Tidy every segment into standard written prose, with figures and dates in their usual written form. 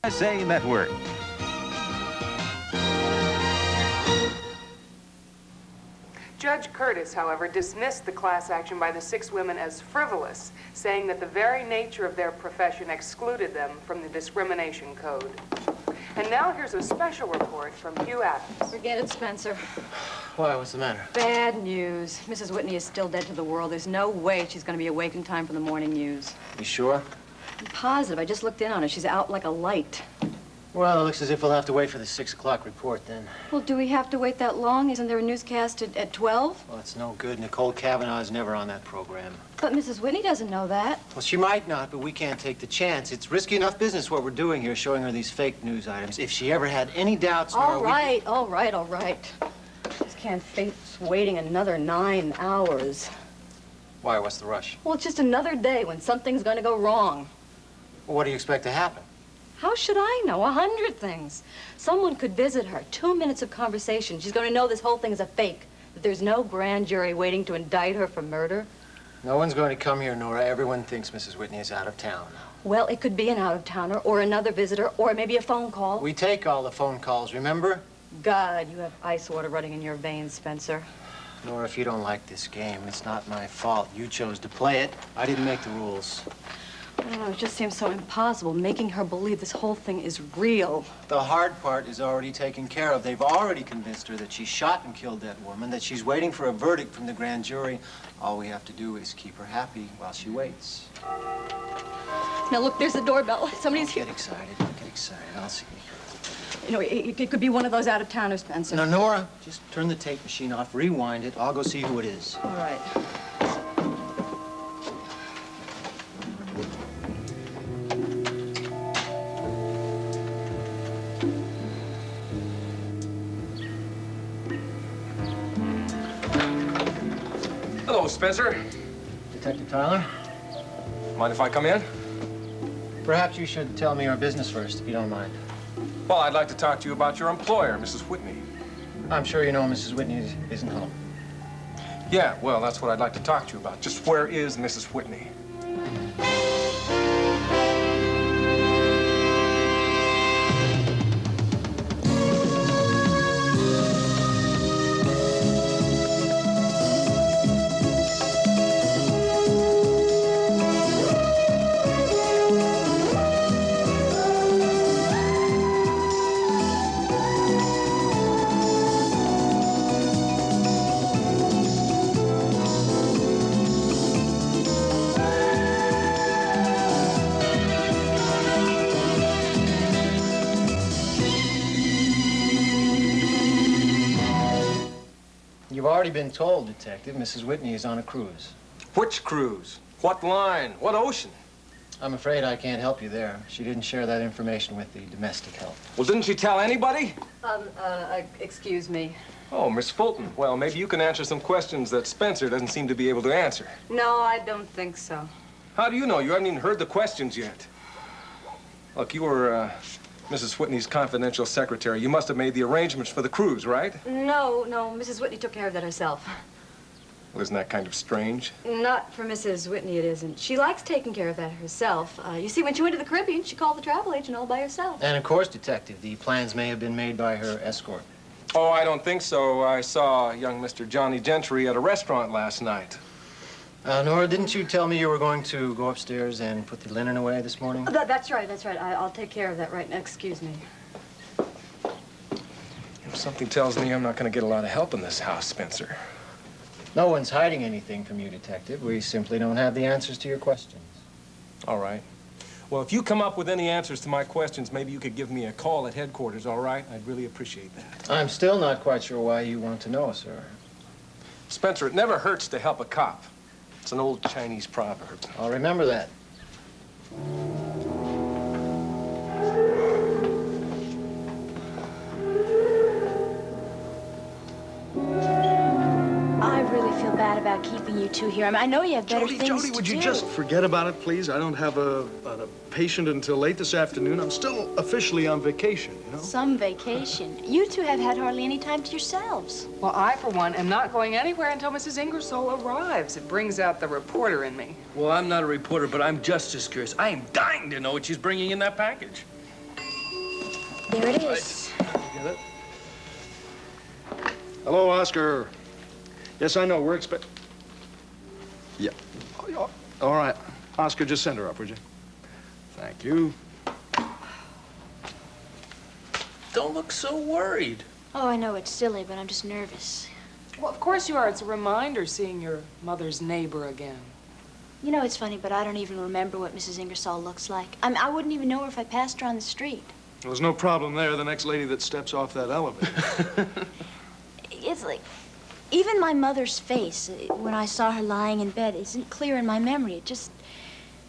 USA Network. Judge Curtis, however, dismissed the class action by the 6 women as frivolous, saying that the very nature of their profession excluded them from the discrimination code. And now here's a special report from Hugh Adams. Forget it, Spencer. Why? What's the matter? Bad news. Mrs. Whitney is still dead to the world. There's no way she's going to be awake in time for the morning news. You sure? I'm positive. I just looked in on her. She's out like a light. Well, it looks as if we'll have to wait for the 6 o'clock report then. Well, do we have to wait that long? Isn't there a newscast at 12? Well, it's no good. Nicole Cavanaugh is never on that program. But Mrs. Whitney doesn't know that. Well, she might not, but we can't take the chance. It's risky enough business what we're doing here, showing her these fake news items. If she ever had any doubts... All right. Just can't face waiting another 9 hours. Why? What's the rush? Well, it's just another day when something's going to go wrong. Well, what do you expect to happen? How should I know? 100 things. Someone could visit her. 2 minutes of conversation. She's going to know this whole thing is a fake. That there's no grand jury waiting to indict her for murder. No one's going to come here, Nora. Everyone thinks Mrs. Whitney is out of town. Well, it could be an out-of-towner or another visitor or maybe a phone call. We take all the phone calls, remember? God, you have ice water running in your veins, Spencer. Nora, if you don't like this game, it's not my fault. You chose to play it. I didn't make the rules. I don't know, it just seems so impossible, making her believe this whole thing is real. The hard part is already taken care of. They've already convinced her that she shot and killed that woman, that she's waiting for a verdict from the grand jury. All we have to do is keep her happy while she waits. Now, look, there's the doorbell. Somebody's here. Get excited. Get excited. I'll see. You know, it could be one of those out-of-towners, Spencer. No, Nora, just turn the tape machine off, rewind it. I'll go see who it is. All right. Hello, Spencer. Detective Tyler? Mind if I come in? Perhaps you should tell me your business first, if you don't mind. Well, I'd like to talk to you about your employer, Mrs. Whitney. I'm sure you know Mrs. Whitney isn't home. Yeah, well, that's what I'd like to talk to you about. Just where is Mrs. Whitney? You've already been told, Detective. Mrs. Whitney is on a cruise. Which cruise? What line? What ocean? I'm afraid I can't help you there. She didn't share that information with the domestic help. Well, didn't she tell anybody? Excuse me. Oh, Miss Fulton. Well, maybe you can answer some questions that Spencer doesn't seem to be able to answer. No, I don't think so. How do you know? You haven't even heard the questions yet. Look, you were Mrs. Whitney's confidential secretary. You must have made the arrangements for the cruise, right? No, Mrs. Whitney took care of that herself. Well, isn't that kind of strange? Not for Mrs. Whitney, it isn't. She likes taking care of that herself. You see, when she went to the Caribbean, she called the travel agent all by herself. And of course, Detective, the plans may have been made by her escort. Oh, I don't think so. I saw young Mr. Johnny Gentry at a restaurant last night. Nora, didn't you tell me you were going to go upstairs and put the linen away this morning? That's right. I'll take care of that right now. Excuse me. Something tells me I'm not going to get a lot of help in this house, Spencer. No one's hiding anything from you, Detective. We simply don't have the answers to your questions. All right. Well, if you come up with any answers to my questions, maybe you could give me a call at headquarters, all right? I'd really appreciate that. I'm still not quite sure why you want to know, sir. Spencer, it never hurts to help a cop. It's an old Chinese proverb. I'll remember that. I really feel bad about keeping you two here. I mean, I know you have better things to do. Jody, would you just forget about it, please? I don't have a patient until late this afternoon. I'm still officially on vacation, you know? Some vacation. You two have had hardly any time to yourselves. Well, I, for one, am not going anywhere until Mrs. Ingersoll arrives. It brings out the reporter in me. Well, I'm not a reporter, but I'm just as curious. I am dying to know what she's bringing in that package. Here it is. Get it? Hello, Oscar. Yes, I know. We're Yeah. All right. Oscar, just send her up, would you? Thank you. Don't look so worried. Oh, I know it's silly, but I'm just nervous. Well, of course you are. It's a reminder seeing your mother's neighbor again. You know, it's funny, but I don't even remember what Mrs. Ingersoll looks like. I wouldn't even know her if I passed her on the street. Well, there's no problem there. The next lady that steps off that elevator. It's like, even my mother's face, when I saw her lying in bed, isn't clear in my memory. It just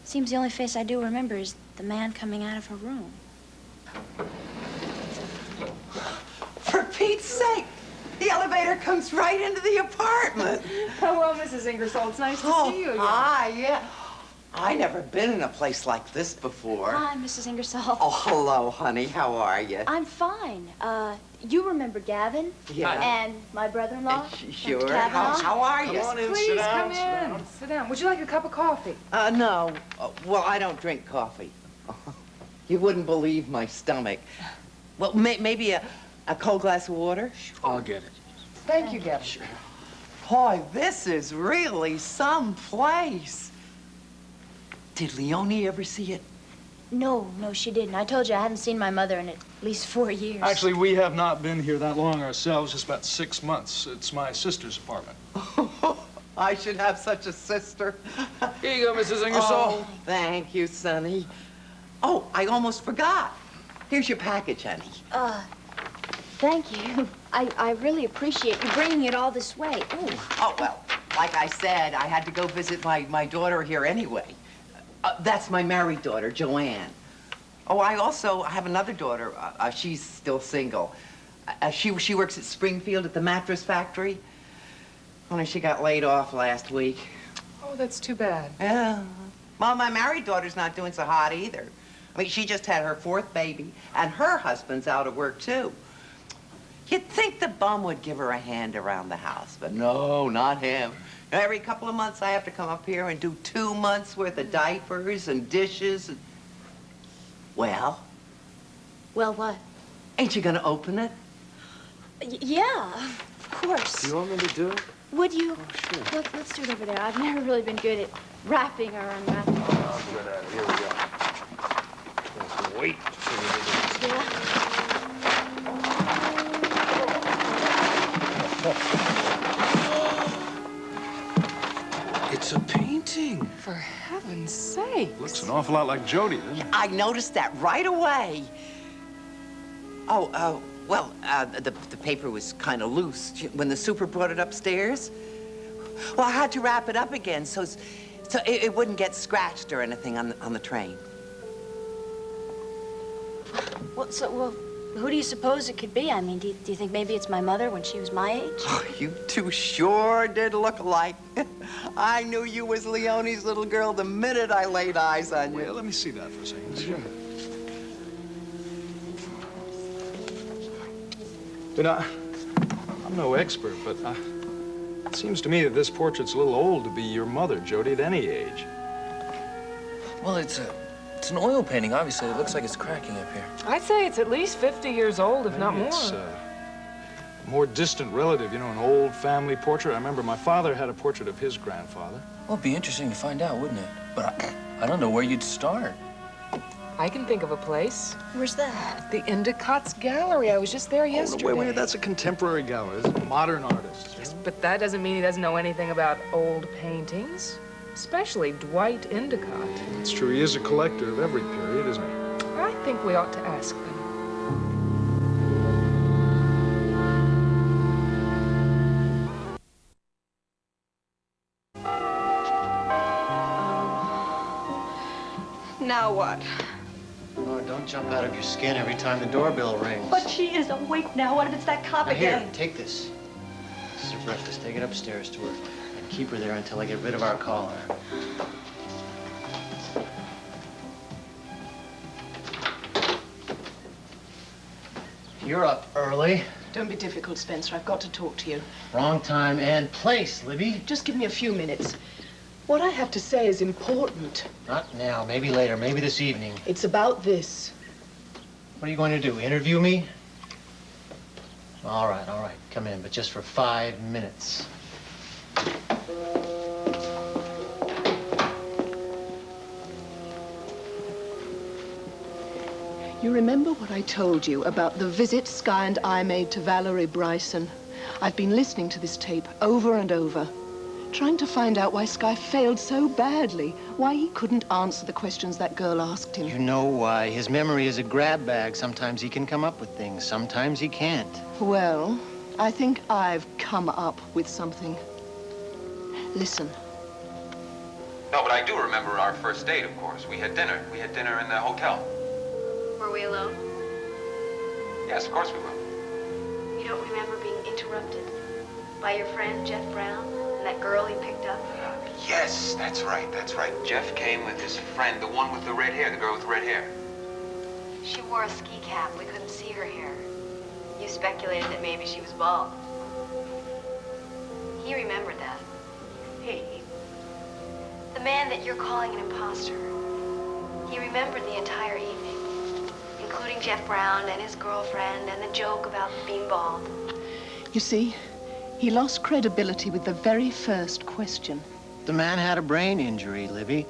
seems the only face I do remember is the man coming out of her room. For Pete's sake, the elevator comes right into the apartment. Hello, Mrs. Ingersoll. It's nice to see you again. Hi, yeah. I never been in a place like this before. Hi, Mrs. Ingersoll. Oh, hello, honey. How are you? I'm fine. You remember Gavin? Yeah. And my brother-in-law? Sure. Dr. Kavanaugh? How are you? Come on in, Please sit down, come sit down. in. Sit down. Would you like a cup of coffee? No. Well, I don't drink coffee. You wouldn't believe my stomach. Well, maybe a cold glass of water? I'll get it. Thank you, Gavin. Sure. Boy, this is really some place. Did Leone ever see it? No, she didn't. I told you I hadn't seen my mother in at least 4 years. Actually, we have not been here that long ourselves, just about 6 months. It's my sister's apartment. I should have such a sister. Here you go, Mrs. Ingersoll. Oh, thank you, Sonny. Oh, I almost forgot. Here's your package, honey. Thank you. I really appreciate you bringing it all this way. Ooh. Oh, well, like I said, I had to go visit my daughter here anyway. That's my married daughter, Joanne. Oh, I also have another daughter. She's still single. She works at Springfield at the mattress factory. Only she got laid off last week. Oh, that's too bad. Yeah. Well, my married daughter's not doing so hot either. I mean, she just had her 4th baby, and her husband's out of work, too. You'd think the bum would give her a hand around the house, but no, not him. Every couple of months, I have to come up here and do 2 months' worth of diapers and dishes. Well? Well, what? Ain't you gonna open it? Yeah, of course. Do you want me to do it? Would you? Oh, sure. Let's do it over there. I've never really been good at wrapping or unwrapping. I'm good at it. Here we go. Just wait till you do this. Yeah. It's a painting. For heaven's sake. Looks an awful lot like Jody, doesn't it? I noticed that right away. Oh, well, the paper was kind of loose when the super brought it upstairs. Well, I had to wrap it up again so it wouldn't get scratched or anything on the train. Well, who do you suppose it could be? I mean, do you think maybe it's my mother when she was my age? Oh, you two sure did look alike. I knew you was Leone's little girl the minute I laid eyes on you. Well, let me see that for a second. Sure. You know, I'm no expert, but it seems to me that this portrait's a little old to be your mother, Jody, at any age. Well, it's an oil painting, obviously. It looks like it's cracking up here. I'd say it's at least 50 years old, if not Maybe more. it's a more distant relative, you know, an old family portrait. I remember my father had a portrait of his grandfather. Well, it'd be interesting to find out, wouldn't it? But I don't know where you'd start. I can think of a place. Where's that? The Endicott's Gallery. I was just there yesterday. Oh, wait, that's a contemporary gallery. It's a modern artist. Yes, but that doesn't mean he doesn't know anything about old paintings, especially Dwight Endicott. It's true, he is a collector of every period, isn't he? I think we ought to ask them. Now what? Oh, don't jump out of your skin every time the doorbell rings. But she is awake now. What if it's that cop Now, here, again? take this. This is her breakfast. Take it upstairs to her and keep her there until I get rid of our caller. You're up early. Don't be difficult, Spencer. I've got to talk to you. Wrong time and place, Libby. Just give me a few minutes. What I have to say is important. Not now, maybe later, maybe this evening. It's about this. What are you going to do, interview me? All right, come in, but just for 5 minutes. You remember what I told you about the visit Sky and I made to Valerie Bryson? I've been listening to this tape over and over, trying to find out why Sky failed so badly, why he couldn't answer the questions that girl asked him. You know why. His memory is a grab bag. Sometimes he can come up with things, sometimes he can't. Well, I think I've come up with something. Listen. No, but I do remember our first date, of course. We had dinner. We had dinner in the hotel. Were we alone? Yes, of course we were. You don't remember being interrupted by your friend, Jeff Brown, and that girl he picked up? Yes, that's right, that's right. Jeff came with his friend, the one with the red hair, the girl with the red hair. She wore a ski cap. We couldn't see her hair. You speculated that maybe she was bald. He remembered that. He? The man that you're calling an imposter. He remembered the entire evening, including Jeff Brown and his girlfriend and the joke about being bald. You see, he lost credibility with the very first question. The man had a brain injury, Libby.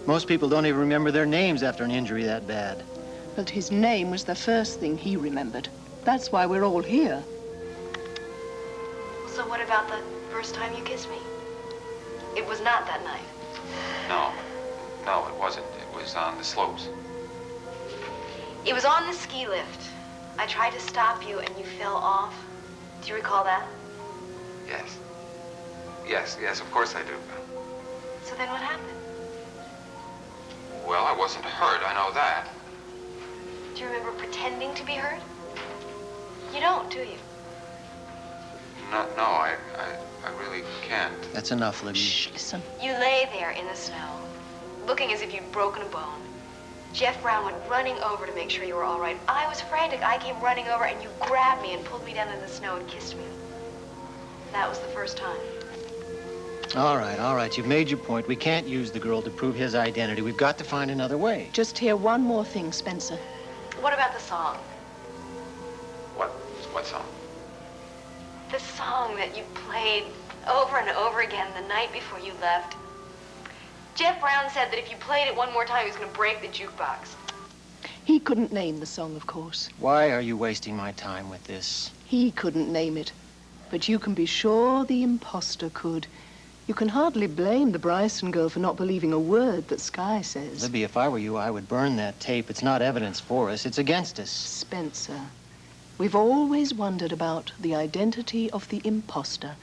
Most people don't even remember their names after an injury that bad. But his name was the first thing he remembered. That's why we're all here. So what about the first time you kissed me? It was not that night. No, it wasn't. It was on the slopes. It was on the ski lift. I tried to stop you and you fell off. Do you recall that? Yes. Yes, of course I do. So then what happened? Well, I wasn't hurt, I know that. Do you remember pretending to be hurt? You don't, do you? No, I really can't. That's enough, Libby. Shh, listen. You lay there in the snow, looking as if you'd broken a bone. Jeff Brown went running over to make sure you were all right. I was frantic. I came running over and you grabbed me and pulled me down in the snow and kissed me. That was the first time. All right. You've made your point. We can't use the girl to prove his identity. We've got to find another way. Just hear one more thing, Spencer. What about the song? What song? The song that you played over and over again the night before you left. Jeff Brown said that if you played it one more time, he was going to break the jukebox. He couldn't name the song, of course. Why are you wasting my time with this? He couldn't name it. But you can be sure the imposter could. You can hardly blame the Bryson girl for not believing a word that Sky says. Libby, if I were you, I would burn that tape. It's not evidence for us. It's against us. Spencer, we've always wondered about the identity of the imposter.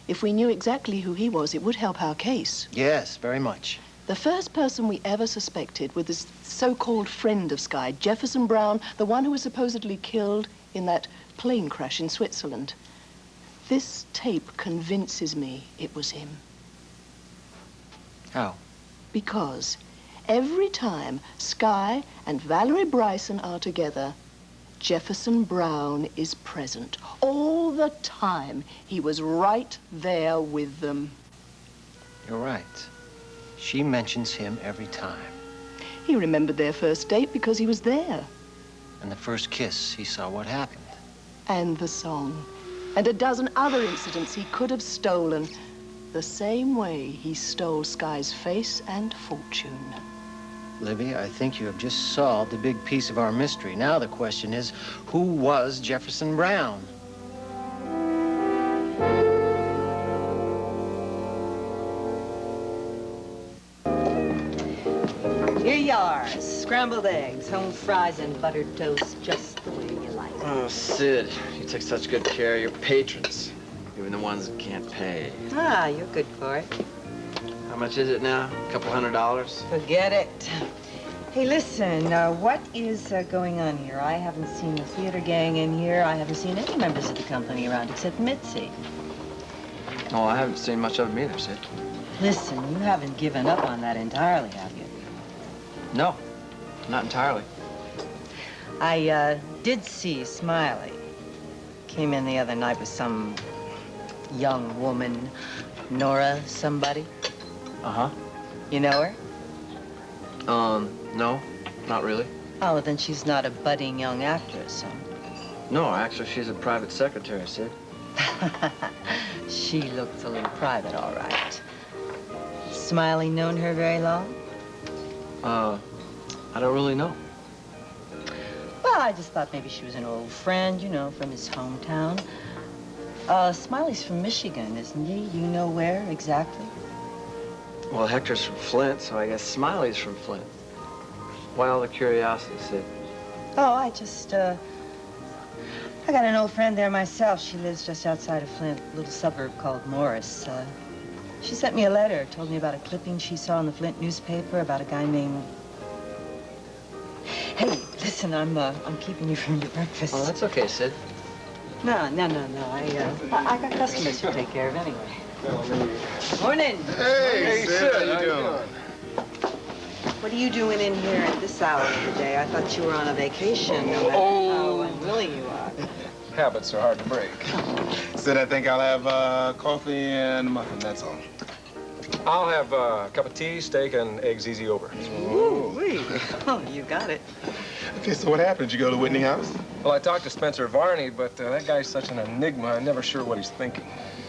If we knew exactly who he was, it would help our case. Yes, very much. The first person we ever suspected was this so-called friend of Sky, Jefferson Brown, the one who was supposedly killed in that plane crash in Switzerland. This tape convinces me it was him. How? Because every time Sky and Valerie Bryson are together, Jefferson Brown is present. All the time, he was right there with them. You're right. She mentions him every time. He remembered their first date because he was there. And the first kiss, he saw what happened. And the song. And a dozen other incidents he could have stolen the same way he stole Sky's face and fortune. Libby, I think you have just solved a big piece of our mystery. Now the question is, who was Jefferson Brown? Here you are, scrambled eggs, home fries, and buttered toast, just the way you like. Oh, Sid, you take such good care of your patrons, even the ones that can't pay. Ah, you're good for it. How much is it now? A couple $100? Forget it. Hey, listen, what is going on here? I haven't seen the theater gang in here. I haven't seen any members of the company around except Mitzi. Oh, I haven't seen much of them either, Sid. Listen, you haven't given up on that entirely, have you? No, not entirely. I did see Smiley. Came in the other night with some young woman, Nora somebody. Uh-huh. You know her? No, not really. Oh, well, then she's not a budding young actress, huh? No, actually, she's a private secretary, Sid. She looks a little private, all right. Smiley known her very long? I don't really know. Well, I just thought maybe she was an old friend, you know, from his hometown. Smiley's from Michigan, isn't he? You know where exactly? Well, Hector's from Flint, so I guess Smiley's from Flint. Why all the curiosity, Sid? Oh, I got an old friend there myself. She lives just outside of Flint, a little suburb called Morris. She sent me a letter, told me about a clipping she saw in the Flint newspaper about a guy named... Hey, listen, I'm keeping you from your breakfast. Oh, that's okay, Sid. No. I got customers to take care of anyway. Morning. Hey, Sid, how you doing? What are you doing in here at this hour of the day? I thought you were on a vacation, no matter how unwilling you are. Habits are hard to break. Sid, I think I'll have coffee and a muffin, that's all. I'll have a cup of tea, steak, and eggs easy over. Ooh-wee. Oh, you got it. Okay, so what happened? Did you go to Whitney House? Well, I talked to Spencer Varney, but that guy's such an enigma. I'm never sure what he's thinking.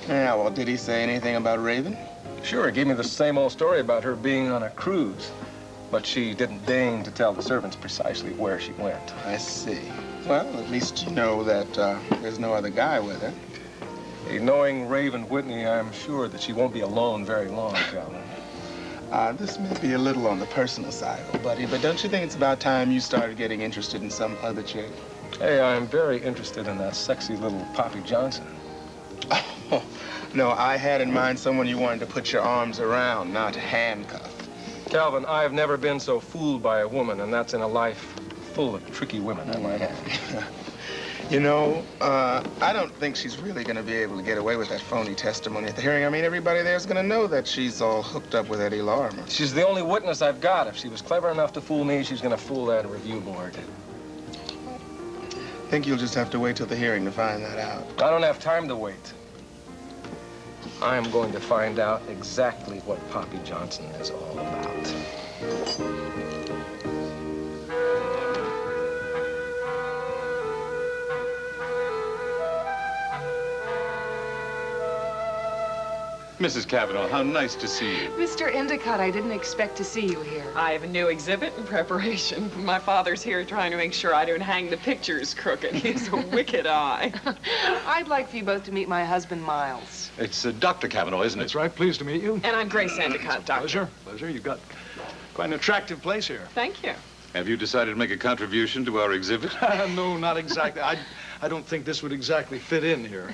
Yeah, well, did he say anything about Raven? Sure, he gave me the same old story about her being on a cruise. But she didn't deign to tell the servants precisely where she went. I see. Well, at least you know that there's no other guy with her. Hey, knowing Raven Whitney, I'm sure that she won't be alone very long, Calvin. This may be a little on the personal side, old buddy, but don't you think it's about time you started getting interested in some other chick? Hey, I'm very interested in that sexy little Poppy Johnson. Oh, no, I had in mind someone you wanted to put your arms around, not handcuff. Calvin, I've never been so fooled by a woman, and that's in a life full of tricky women, I might add. You know, I don't think she's really going to be able to get away with that phony testimony at the hearing. I mean, everybody there's going to know that she's all hooked up with Eddie Larimer. She's the only witness I've got. If she was clever enough to fool me, she's going to fool that review board. I think you'll just have to wait till the hearing to find that out. I don't have time to wait. I am going to find out exactly what Poppy Johnson is all about. Mrs. Cavanaugh, how nice to see you. Mr. Endicott, I didn't expect to see you here. I have a new exhibit in preparation. My father's here trying to make sure I don't hang the pictures crooked. He has a wicked eye. I'd like for you both to meet my husband, Miles. It's Dr. Cavanaugh, isn't it? That's right. Pleased to meet you. And I'm Grace Endicott, Doctor. Pleasure. Pleasure. You've got quite an attractive place here. Thank you. Have you decided to make a contribution to our exhibit? No, not exactly. I don't think this would exactly fit in here.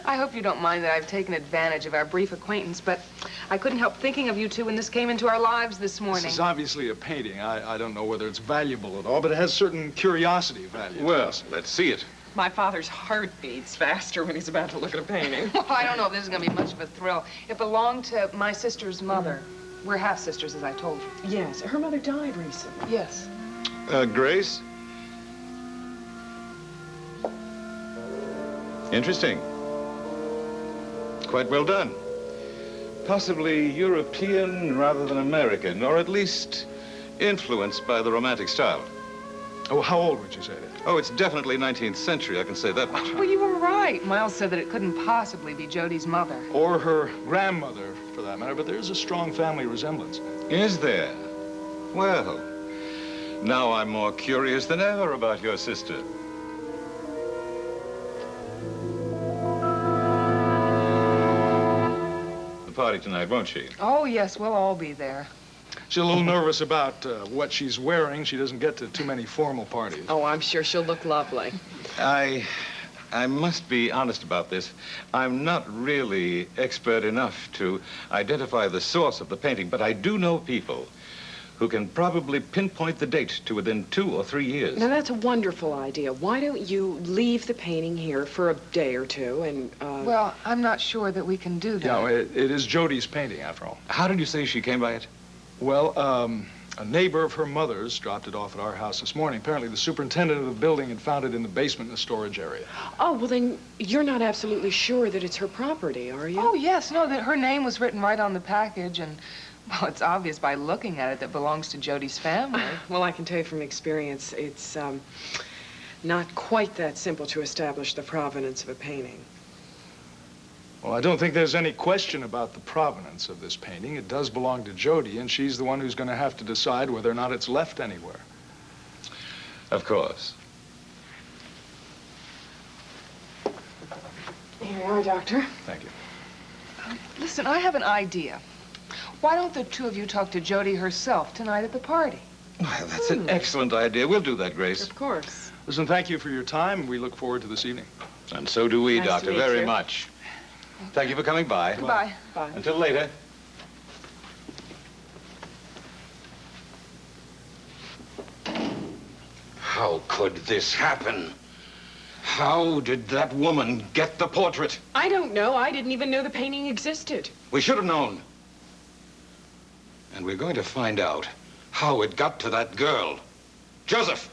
I hope you don't mind that I've taken advantage of our brief acquaintance, but I couldn't help thinking of you two when this came into our lives this morning. This is obviously a painting. I don't know whether it's valuable at all, but it has certain curiosity value. Well, let's see it. My father's heart beats faster when he's about to look at a painting. Well, I don't know if this is going to be much of a thrill. It belonged to my sister's mother. We're half-sisters, as I told you. Yes, her mother died recently. Yes. Grace? Interesting. Quite well done. Possibly European rather than American, or at least influenced by the Romantic style. Oh, how old would you say that? Oh, it's definitely 19th century, I can say that much. Well, you were right. Miles said that it couldn't possibly be Jodi's mother. Or her grandmother, for that matter, but there's a strong family resemblance. Is there? Well, now I'm more curious than ever about your sister. The party tonight, won't she? Oh, yes, we'll all be there. She's a little nervous about what she's wearing. She doesn't get to too many formal parties. Oh, I'm sure she'll look lovely. I must be honest about this. I'm not really expert enough to identify the source of the painting, but I do know people who can probably pinpoint the date to within 2 or 3 years. Now, that's a wonderful idea. Why don't you leave the painting here for a day or two and, Well, I'm not sure that we can do that. No, it is Jodi's painting, after all. How did you say she came by it? Well, a neighbor of her mother's dropped it off at our house this morning. Apparently, the superintendent of the building had found it in the basement in the storage area. Oh, well, then you're not absolutely sure that it's her property, are you? Oh, yes, no, that her name was written right on the package, and Well, it's obvious by looking at it that belongs to Jody's family. Well, I can tell you from experience, it's not quite that simple to establish the provenance of a painting. Well, I don't think there's any question about the provenance of this painting. It does belong to Jody, and she's the one who's going to have to decide whether or not it's left anywhere. Of course. Here you are, Doctor. Thank you. Listen, I have an idea. Why don't the two of you talk to Jody herself tonight at the party? Well, that's an excellent idea. We'll do that, Grace. Of course. Listen, thank you for your time. We look forward to this evening. And so do we, Nice to Doctor, meet very you. much. Thank you for coming by. Goodbye. Bye. Until later. How could this happen? How did that woman get the portrait? I don't know. I didn't even know the painting existed. We should have known. And we're going to find out how it got to that girl. Joseph!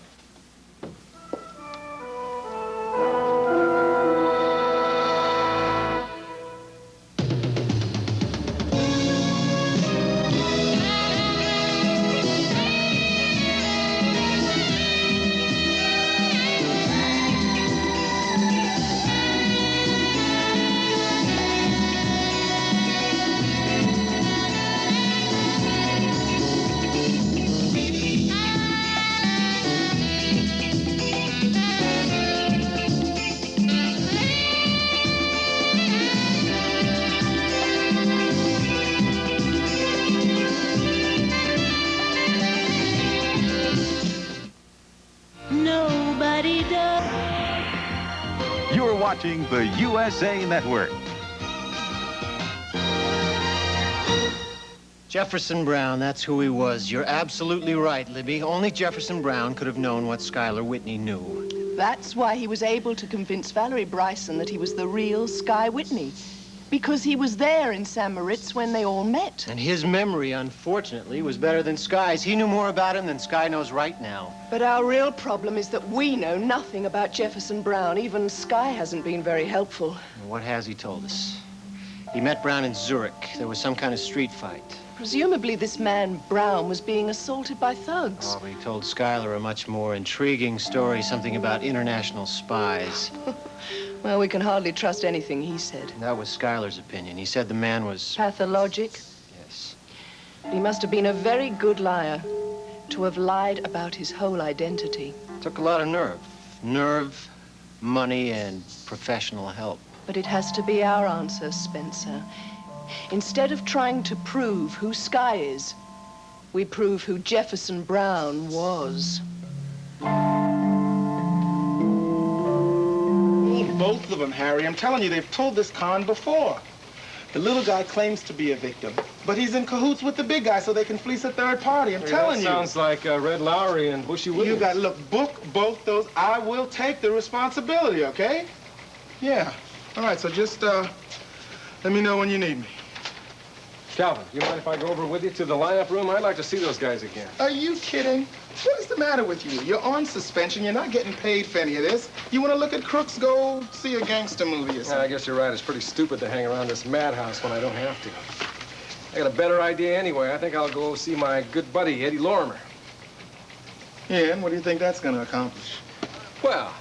Nobody does. You're watching the USA Network. Jefferson Brown, that's who he was. You're absolutely right, Libby. Only Jefferson Brown could have known what Schuyler Whitney knew. That's why he was able to convince Valerie Bryson that he was the real Sky Whitney. Because he was there in St. Moritz when they all met. And his memory, unfortunately, was better than Sky's. He knew more about him than Sky knows right now. But our real problem is that we know nothing about Jefferson Brown. Even Sky hasn't been very helpful. And what has he told us? He met Brown in Zurich. There was some kind of street fight. Presumably this man, Brown, was being assaulted by thugs. Oh, but he told Schuyler a much more intriguing story, something about international spies. Well, we can hardly trust anything he said. That was Schuyler's opinion. He said the man was... Pathologic? Yes. He must have been a very good liar to have lied about his whole identity. Took a lot of nerve. Nerve, money, and professional help. But it has to be our answer, Spencer. Instead of trying to prove who Sky is, we prove who Jefferson Brown was. Both of them, Harry. I'm telling you, they've pulled this con before. The little guy claims to be a victim, but he's in cahoots with the big guy so they can fleece a third party. I'm telling you. Sounds like Red Lowry and Bushy Williams. You got, look, book both those. I will take the responsibility, okay? Yeah. All right, so just let me know when you need me. Calvin, you mind if I go over with you to the lineup room? I'd like to see those guys again. Are you kidding? What is the matter with you? You're on suspension. You're not getting paid for any of this. You want to look at crooks? Go see a gangster movie or Yeah, something. I guess you're right. It's pretty stupid to hang around this madhouse when I don't have to. I got a better idea anyway. I think I'll go see my good buddy, Eddie Lorimer. Yeah, and what do you think that's going to accomplish? Well,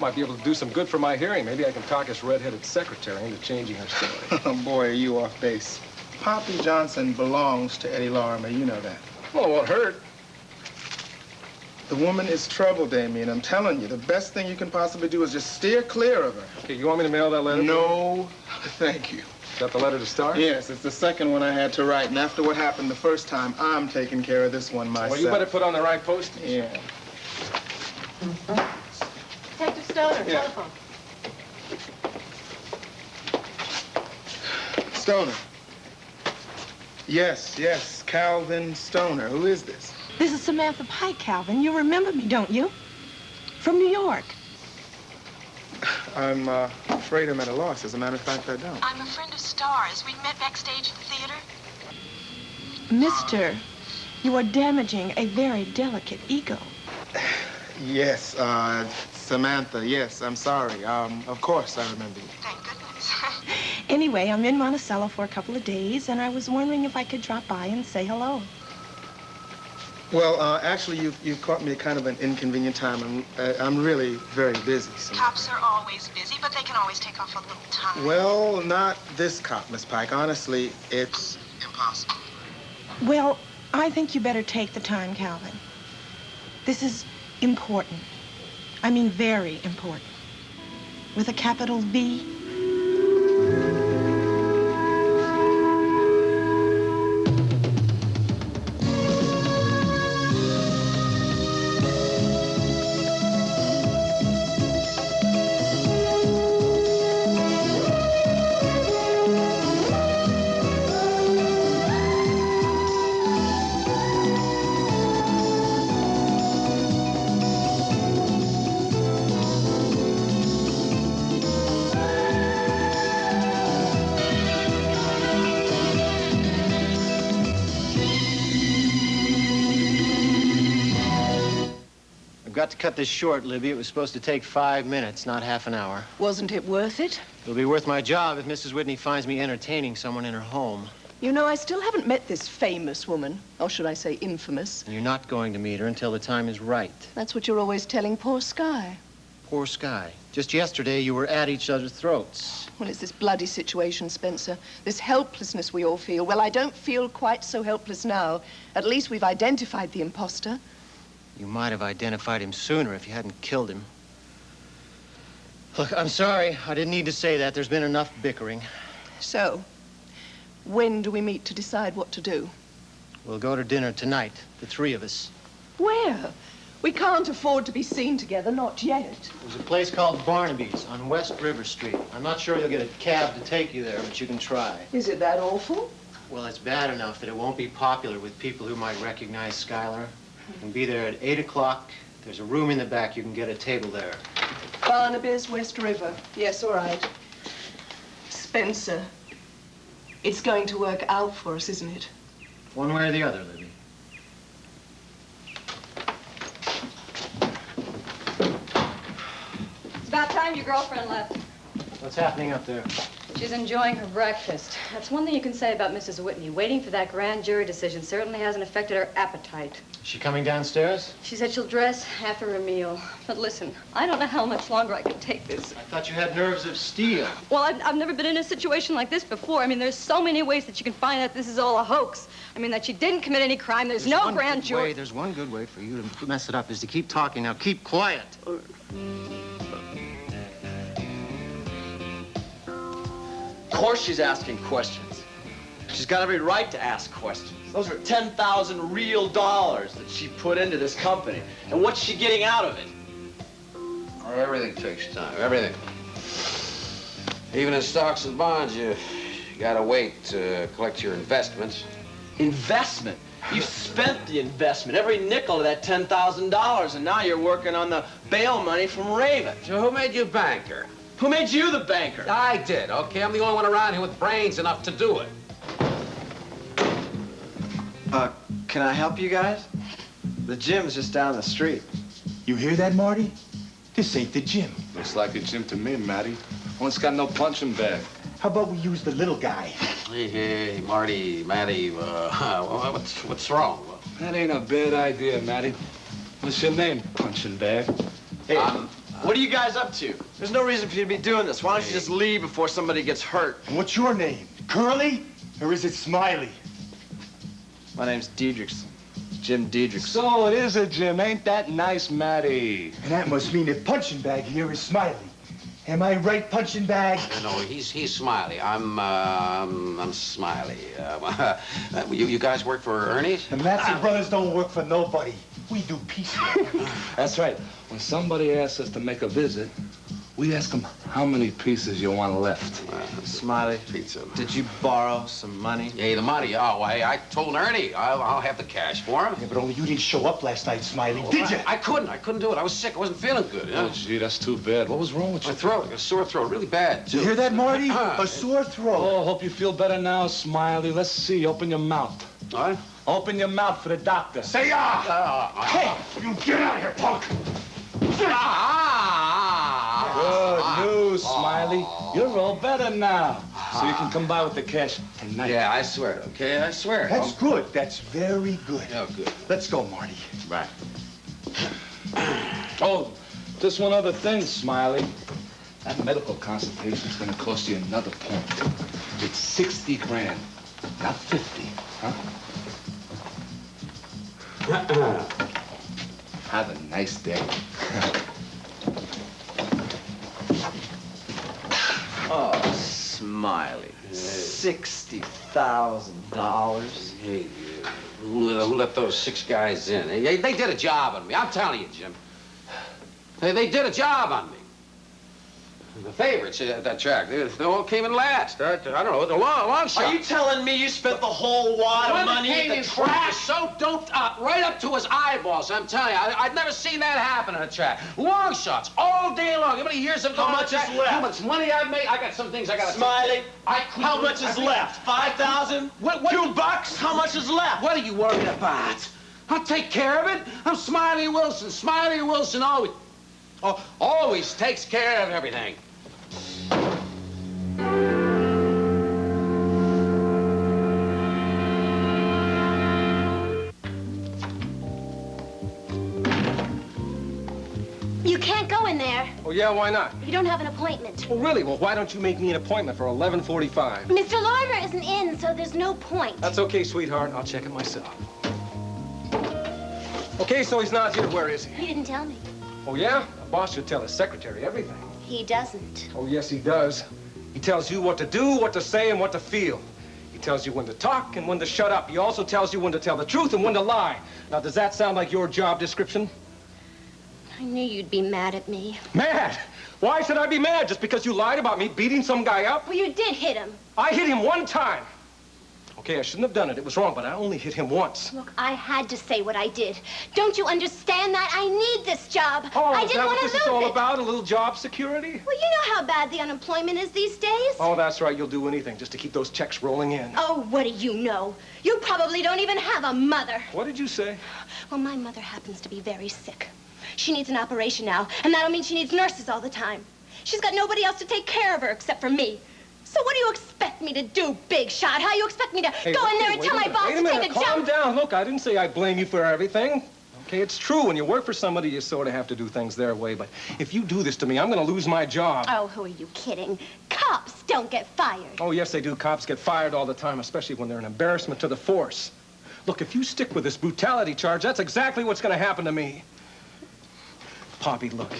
might be able to do some good for my hearing. Maybe I can talk his red-headed secretary into changing her story. Oh, boy, are you off base. Poppy Johnson belongs to Eddie Lorimer. You know that. Well, it won't hurt. The woman is trouble, Damien. I'm telling you, the best thing you can possibly do is just steer clear of her. Okay, you want me to mail that letter? No, thank you. Is that the letter to Star? Yes, it's the second one I had to write. And after what happened the first time, I'm taking care of this one myself. Well, you better put on the right postage. Yeah. Detective Stoner, telephone. Stoner. Yes, Calvin Stoner. Who is this? This is Samantha Pike, Calvin. You remember me, don't you? From New York. I'm afraid I'm at a loss. As a matter of fact, I don't. I'm a friend of Star's. We met backstage at the theater. Mister, you are damaging a very delicate ego. Yes, Samantha, yes, I'm sorry. Of course I remember you. Thank goodness. Anyway, I'm in Monticello for a couple of days, and I was wondering if I could drop by and say hello. Well, actually, you've caught me at kind of an inconvenient time. I'm really very busy. So. Cops are always busy, but they can always take off a little time. Well, not this cop, Miss Pike. Honestly, it's impossible. Well, I think you better take the time, Calvin. This is important. I mean, very important. With a capital V. Got to cut this short, Libby. It was supposed to take 5 minutes, not half an hour. Wasn't it worth it? It'll be worth my job if Mrs. Whitney finds me entertaining someone in her home. You know, I still haven't met this famous woman. Or should I say infamous? You're not going to meet her until the time is right. That's what you're always telling poor Sky. Poor Sky. Just yesterday, you were at each other's throats. Well, it's this bloody situation, Spencer. This helplessness we all feel. Well, I don't feel quite so helpless now. At least we've identified the imposter. You might have identified him sooner if you hadn't killed him. Look, I'm sorry. I didn't need to say that. There's been enough bickering. So, when do we meet to decide what to do? We'll go to dinner tonight, the three of us. Where? We can't afford to be seen together, not yet. There's a place called Barnaby's on West River Street. I'm not sure you'll get a cab to take you there, but you can try. Is it that awful? Well, it's bad enough that it won't be popular with people who might recognize Skylar. You can be there at 8 o'clock. There's a room in the back. You can get a table there. Barnaby's, West River. Yes, all right. Spencer, it's going to work out for us, isn't it? One way or the other, Libby. It's about time your girlfriend left. What's happening up there? She's enjoying her breakfast. That's one thing you can say about Mrs. Whitney. Waiting for that grand jury decision certainly hasn't affected her appetite. Is she coming downstairs? She said she'll dress after her meal. But listen, I don't know how much longer I can take this. I thought you had nerves of steel. Well, I've never been in a situation like this before. I mean, there's so many ways that you can find out this is all a hoax. I mean, that she didn't commit any crime. There's no grand jury. There's one good way for you to mess it up is to keep talking. Now, keep quiet. Of course she's asking questions. She's got every right to ask questions. Those are 10,000 real dollars that she put into this company. And what's she getting out of it? Everything takes time, everything. Even in stocks and bonds, you gotta wait to collect your investments. Investment? You spent the investment, every nickel of that $10,000, and now you're working on the bail money from Raven. So who made you banker? Who made you the banker? I did, okay? I'm the only one around here with brains enough to do it. Can I help you guys? The gym's just down the street. You hear that, Marty? This ain't the gym. Looks like a gym to me, Matty. One's got no punching bag. How about we use the little guy? Hey, Marty, Matty, what's wrong? That ain't a bad idea, Matty. What's your name, punching bag? Hey, what are you guys up to? There's no reason for you to be doing this. Why don't you just leave before somebody gets hurt? And what's your name? Curly? Or is it Smiley? My name's Diedrichson. Jim Diedrichson. So it is a gym. Ain't that nice, Matty? And that must mean that punching bag here is Smiley. Am I right, punching bag? No, he's Smiley. I'm Smiley. You guys work for Ernie's? The Matson brothers don't work for nobody. We do piecework. That's right. When somebody asks us to make a visit, we ask them how many pieces you want left. Smiley, pizza. Did you borrow some money? Hey, the money. Oh, I told Ernie I'll have the cash for him. Yeah, but only you didn't show up last night, Smiley, did you? I couldn't do it. I was sick. I wasn't feeling good. Oh, gee, that's too bad. What was wrong with you? My throat, a sore throat, really bad, too. You hear that, Marty? A sore throat. Oh, hope you feel better now, Smiley. Let's see. Open your mouth. What? Open your mouth for the doctor. Say Hey, you get out of here, punk! Good news, Smiley. You're all better now. So you can come by with the cash tonight. Yeah, I swear, okay? I swear. That's good. That's very good. Oh, good. Let's go, Marty. Right. Oh, just one other thing, Smiley. That medical consultation is going to cost you another point. It's 60 grand, not 50, huh? Have a nice day. Oh, Smiley. $60,000. Hey, who let those 6 guys in? They did a job on me. I'm telling you, Jim. They did a job on me. The favorites at that track, they all came in last. I don't know, the long shot. Are you telling me you spent the whole wad of money came at in the track? so doped up, right up to his eyeballs. I'm telling you, I'd never seen that happen on a track. Long shots, all day long. How many years have How gone on much the track? is left? How much money I've made? I got some things I got to... Smiley, how much is left? 5,000? $2? How much is left? What are you worried about? I'll take care of it. I'm Smiley Wilson. Smiley Wilson always takes care of everything. You can't go in there. Oh, yeah, why not? You don't have an appointment. Oh, really? Well, why don't you make me an appointment for 11:45? Mr. Lorimer isn't in, so there's no point. That's okay, sweetheart. I'll check it myself. Okay, so he's not here. Where is he? He didn't tell me. Oh, yeah? The boss should tell his secretary everything. He doesn't. Oh, yes, he does. He tells you what to do, what to say, and what to feel. He tells you when to talk and when to shut up. He also tells you when to tell the truth and when to lie. Now, does that sound like your job description? I knew you'd be mad at me. Mad? Why should I be mad? Just because you lied about me beating some guy up? Well, you did hit him. I hit him one time. Okay, I shouldn't have done it. It was wrong, but I only hit him once. Look, I had to say what I did. Don't you understand that? I need this job. Oh, I is didn't that want what to this lose is all it. about? A little job security? Well, you know how bad the unemployment is these days. Oh, that's right. You'll do anything just to keep those checks rolling in. Oh, what do you know? You probably don't even have a mother. What did you say? Well, my mother happens to be very sick. She needs an operation now, and that'll mean she needs nurses all the time. She's got nobody else to take care of her except for me. So what do you expect me to do, big shot? How you expect me to go in there and tell my boss to take a Calm jump? down. Look, I didn't say I blame you for everything. Okay, it's true. When you work for somebody, you sort of have to do things their way. But if you do this to me, I'm going to lose my job. Oh, who are you kidding? Cops don't get fired. Oh, yes, they do. Cops get fired all the time, especially when they're an embarrassment to the force. Look, if you stick with this brutality charge, that's exactly what's going to happen to me. Poppy, look.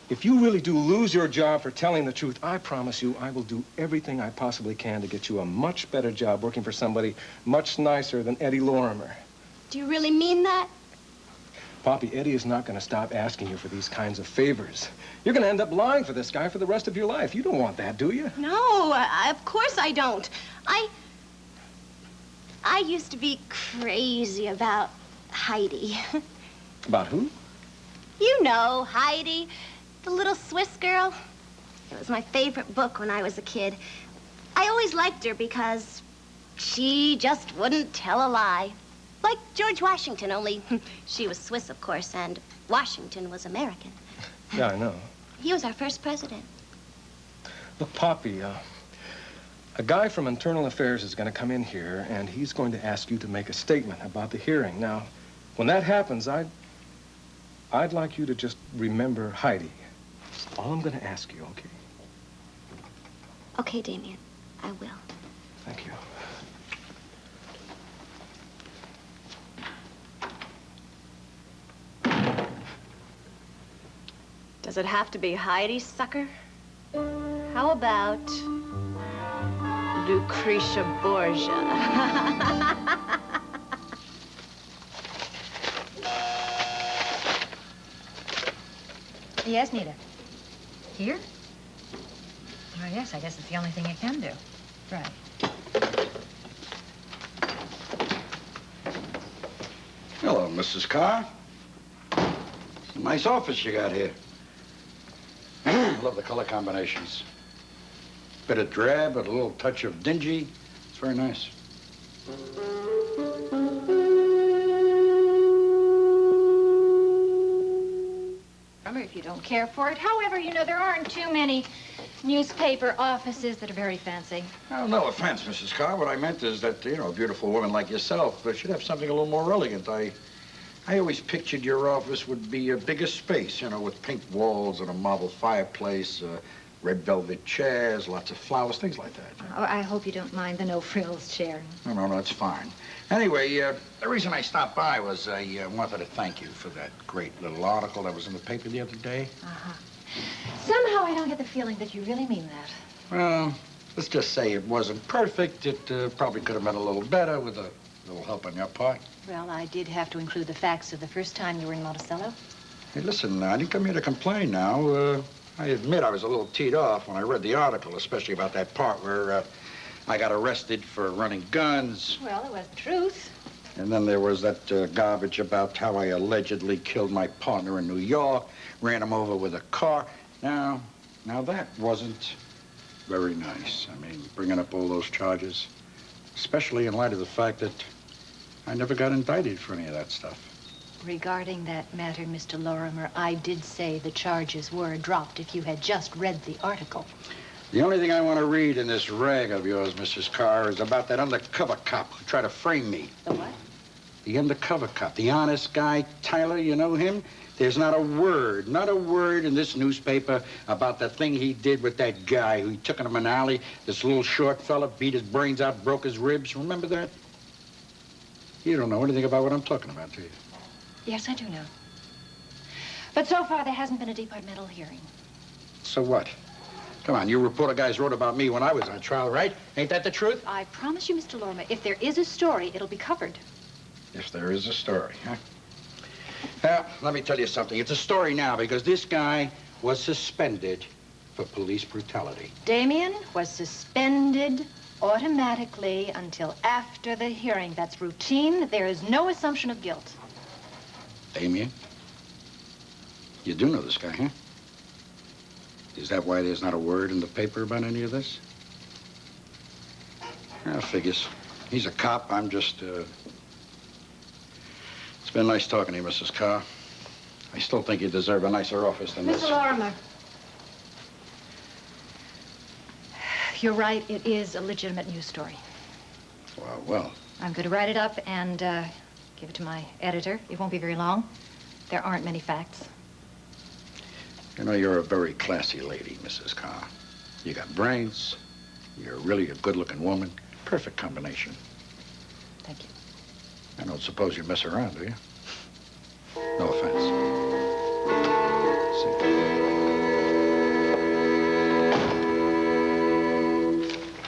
If you really do lose your job for telling the truth, I promise you I will do everything I possibly can to get you a much better job working for somebody much nicer than Eddie Lorimer. Do you really mean that? Poppy, Eddie is not going to stop asking you for these kinds of favors. You're going to end up lying for this guy for the rest of your life. You don't want that, do you? No, of course I don't. I used to be crazy about Heidi. About who? You know, Heidi, the little Swiss girl. It was my favorite book when I was a kid. I always liked her because she just wouldn't tell a lie. Like George Washington, only she was Swiss, of course, and Washington was American. Yeah, I know. He was our first president. Look, Poppy, a guy from Internal Affairs is going to come in here, and he's going to ask you to make a statement about the hearing. Now, when that happens, I'd like you to just remember Heidi. That's all I'm going to ask you, okay? Okay, Damien, I will. Thank you. Does it have to be Heidi, sucker? How about Lucretia Borgia? Yes, Nita. Here? Oh, yes, I guess it's the only thing you can do. Right. Hello, Mrs. Carr. It's a nice office you got here. Love the color combinations. Bit of drab, but a little touch of dingy. It's very nice. If you don't care for it. However, you know, there aren't too many newspaper offices that are very fancy. Oh, no offense, Mrs. Carr. What I meant is that, you know, a beautiful woman like yourself should have something a little more elegant. I always pictured your office would be a bigger space, you know, with pink walls and a marble fireplace, red velvet chairs, lots of flowers, things like that. Oh, I hope you don't mind the no-frills chair. No, that's fine. Anyway, the reason I stopped by was I wanted to thank you for that great little article that was in the paper the other day. Uh-huh. Somehow I don't get the feeling that you really mean that. Well, let's just say it wasn't perfect. It probably could have been a little better with a little help on your part. Well, I did have to include the facts of the first time you were in Monticello. Hey, listen, I didn't come here to complain now. I admit I was a little teed off when I read the article, especially about that part where I got arrested for running guns. Well, it was the truth. And then there was that garbage about how I allegedly killed my partner in New York, ran him over with a car. Now that wasn't very nice. I mean, bringing up all those charges, especially in light of the fact that I never got indicted for any of that stuff. Regarding that matter, Mr. Lorimer, I did say the charges were dropped if you had just read the article. The only thing I want to read in this rag of yours, Mrs. Carr, is about that undercover cop who tried to frame me. The what? The undercover cop, the honest guy, Tyler, you know him? There's not a word in this newspaper about the thing he did with that guy who he took in a alley, this little short fella, beat his brains out, broke his ribs. Remember that? You don't know anything about what I'm talking about, do you? Yes, I do know. But so far, there hasn't been a departmental hearing. So what? Come on, you reporter guys wrote about me when I was on trial, right? Ain't that the truth? I promise you, Mr. Lorimer, if there is a story, it'll be covered. If there is a story, huh? Well, let me tell you something. It's a story now because this guy was suspended for police brutality. Damien was suspended automatically until after the hearing. That's routine. There is no assumption of guilt. Damien? You do know this guy, huh? Is that why there's not a word in the paper about any of this? Well, figures. He's a cop. I'm just, It's been nice talking to you, Mrs. Carr. I still think you deserve a nicer office than this. Mr. Lorimer. You're right. It is a legitimate news story. Well. I'm going to write it up and give it to my editor. It won't be very long. There aren't many facts. You know, you're a very classy lady, Mrs. Carr. You got brains. You're really a good-looking woman. Perfect combination. Thank you. I don't suppose you mess around, do you? No offense.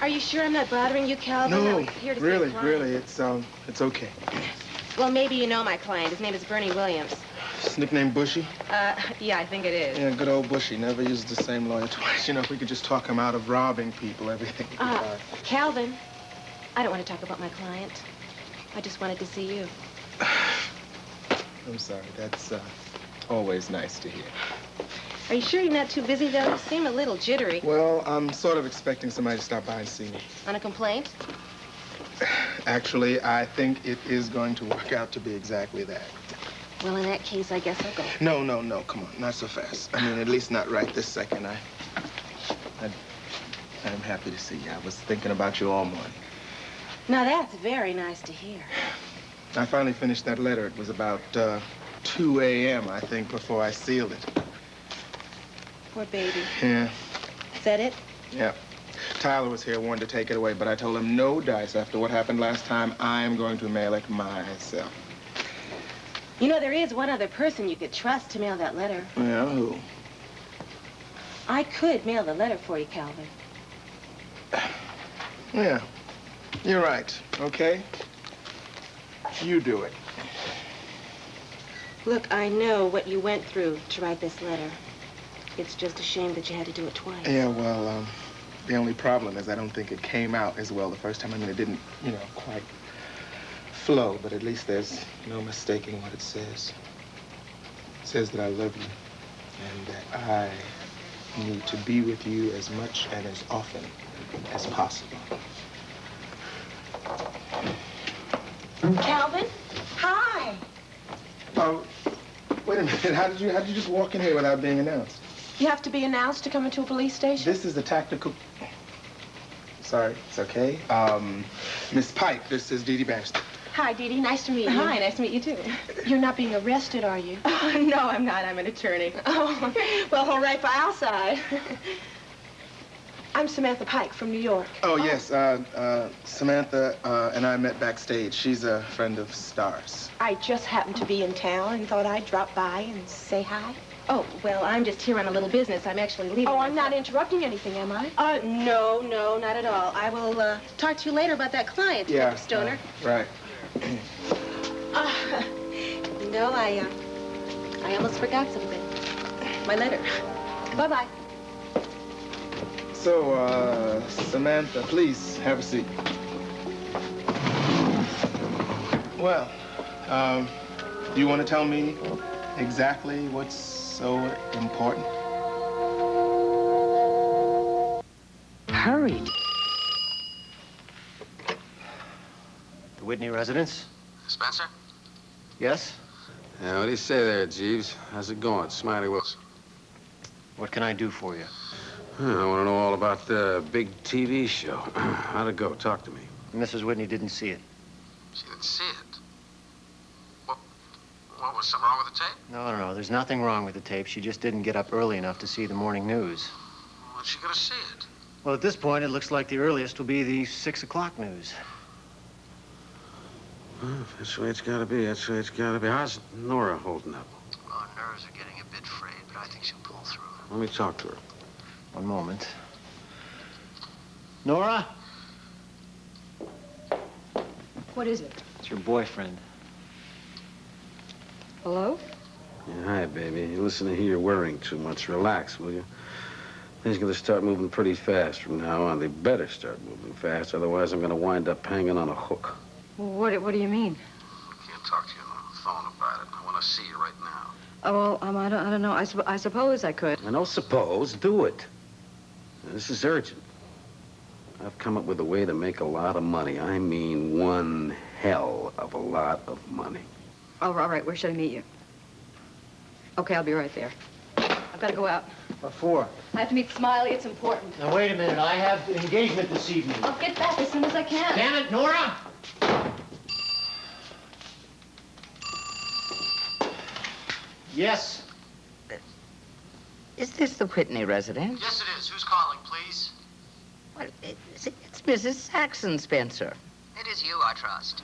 Are you sure I'm not bothering you, Calvin? No, I'm here to see really, a client. really, it's okay. Well, maybe you know my client. His name is Bernie Williams. His nickname Bushy? Yeah, I think it is. Yeah, good old Bushy. Never uses the same lawyer twice. You know, if we could just talk him out of robbing people, everything would be fine. Calvin, I don't want to talk about my client. I just wanted to see you. I'm sorry. That's always nice to hear. Are you sure you're not too busy, though? You seem a little jittery. Well, I'm sort of expecting somebody to stop by and see me. On a complaint? Actually, I think it is going to work out to be exactly that. Well, in that case, I guess I'll go. No, come on. Not so fast. I mean, at least not right this second. I'm happy to see you. I was thinking about you all morning. Now, that's very nice to hear. I finally finished that letter. It was about 2 a.m., I think, before I sealed it. Poor baby. Yeah. Is that it? Yeah. Tyler was here, wanted to take it away, but I told him no dice. After what happened last time, I'm going to mail it myself. You know, there is one other person you could trust to mail that letter. Yeah, who? I could mail the letter for you, Calvin. Yeah. You're right, okay? You do it. Look, I know what you went through to write this letter. It's just a shame that you had to do it twice. Yeah, well, the only problem is I don't think it came out as well the first time. I mean, it didn't, quite flow, but at least there's no mistaking what it says. It says that I love you and that I need to be with you as much and as often as possible. Calvin? Hi. Oh, wait a minute. How did you just walk in here without being announced? You have to be announced to come into a police station? This is the tactical... Sorry, it's okay. Miss Pike, this is Dee Dee Bannister. Hi, Dee Dee. Nice to meet you. Hi, nice to meet you, too. You're not being arrested, are you? No, I'm not. I'm an attorney. Oh, well, all right for our side. I'm Samantha Pike from New York. Oh, yes. Samantha and I met backstage. She's a friend of Star's. I just happened to be in town and thought I'd drop by and say hi. Oh, well, I'm just here on a little business. I'm actually leaving. Oh, I'm not interrupting anything, am I? No, not at all. I will talk to you later about that client, Yeah. Mr. Stoner. Right. No, I almost forgot something. My letter. Bye-bye. So, Samantha, please have a seat. Well, do you want to tell me exactly what's so important? Hurry. The Whitney residence? Spencer? Yes? Yeah, what do you say there, Jeeves? How's it going, Smiley Wilson? What can I do for you? I want to know all about the big TV show. How'd it go? Talk to me. Mrs. Whitney didn't see it. She didn't see it. What was something wrong with the tape? No. There's nothing wrong with the tape. She just didn't get up early enough to see the morning news. When's she gonna see it? Well, at this point, it looks like the earliest will be the 6 o'clock news. Well, that's the way it's gotta be. That's the way it's gotta be. How's Nora holding up? Well, her nerves are getting a bit frayed, but I think she'll pull through. Let me talk to her. One moment. Nora? What is it? It's your boyfriend. Hello? Yeah, hi, baby. Listen to here, you're worrying too much. Relax, will you? Things gonna start moving pretty fast from now on. They better start moving fast, otherwise I'm gonna wind up hanging on a hook. What do you mean? I can't talk to you on the phone about it. I want to see you right now. Oh, well, I don't know. I suppose I could. I don't suppose. Do it. This is urgent. I've come up with a way to make a lot of money. I mean, one hell of a lot of money. Oh, all right. Where should I meet you? Okay, I'll be right there. I've got to go out. What for? I have to meet Smiley. It's important. Now, wait a minute. I have an engagement this evening. I'll get back as soon as I can. Damn it, Nora! Yes? Is this the Whitney residence? Yes, it is. Who's calling, please? Well, it's Mrs. Saxon, Spencer. It is you, I trust.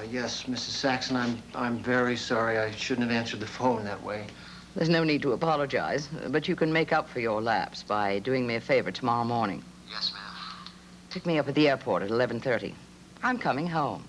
Yes, Mrs. Saxon, I'm very sorry. I shouldn't have answered the phone that way. There's no need to apologize, but you can make up for your lapse by doing me a favor tomorrow morning. Yes, ma'am. Pick me up at the airport at 11:30. I'm coming home.